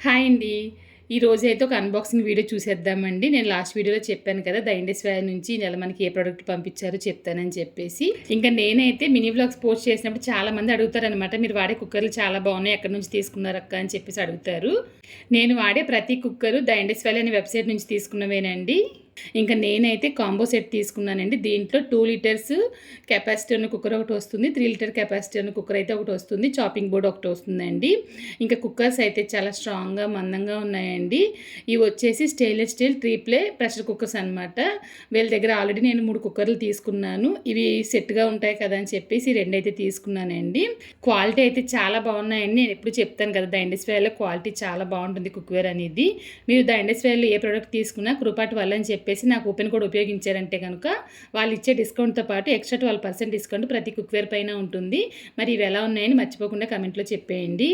Hi అండి. ఈరోజైతే ఒక అన్బాక్సింగ్ వీడియో చూసేద్దామండి. నేను లాస్ట్ వీడియోలో చెప్పాను కదా! ద ఇండస్ వ్యాలీ నుంచి ఈ నెల మనకి ఏ ప్రొడక్ట్ పంపించారో చెప్తానని చెప్పేసి. ఇంకా నేనైతే మినీ వ్లాగ్స్ పోస్ట్ చేసినప్పుడు చాలామంది అడుగుతారనమాట. మీరు వాడే కుక్కర్లు చాలా బాగున్నాయి. ఎక్కడి నుంచి తీసుకున్నారక్క అని చెప్పేసి అడుగుతారు. నేను వాడే ప్రతి కుక్కరు ద ఇండస్ వ్యాలీ అనే వెబ్సైట్ నుంచి తీసుకున్నవేనండి. ఇంకా నేనైతే కాంబో సెట్ తీసుకున్నానండి. దీంట్లో 2 లీటర్స్ కెపాసిటీ ఉన్న కుక్కర్ ఒకటి వస్తుంది. 3 లీటర్ కెపాసిటీ ఉన్న కుక్కర్ అయితే ఒకటి వస్తుంది. చాపింగ్ బోర్డ్ ఒకటి వస్తుందండి. ఇంకా కుక్కర్స్ అయితే చాలా స్ట్రాంగ్‌గా, మందంగా ఉన్నాయండి. ఇవి వచ్చేసి stainless steel 3 play pressure cookers అనమాట. వీళ్ళ దగ్గర ఆల్రెడీ నేను 3 కుక్కర్లు తీసుకున్నాను. ఇవి సెట్‌గా ఉంటాయి కదా అని చెప్పేసి ఈ 2 అయితే తీసుకున్నానండి. క్వాలిటీ అయితే చాలా బాగున్నాయండి. నేను ఎప్పుడు చెప్తాను కదా! ద ఇండస్ వ్యాలీలో క్వాలిటీ చాలా బాగుంటుంది కుక్వేర్ అనేది. మీరు ద ఇండస్ వ్యాలీలో ఏ ప్రొడక్ట్ తీసుకున్నా కృపాటి వల్ల అని చెప్పేసి నా కూపెన్ కోడ్ ఉపయోగించారంటే కనుక వాళ్ళు ఇచ్చే డిస్కౌంట్తో పాటు ఎక్స్ట్రా 12% డిస్కౌంట్ ప్రతి కుక్వేర్ పైన ఉంటుంది. మరి ఇవి ఎలా ఉన్నాయని మర్చిపోకుండా కమెంట్లో చెప్పేయండి.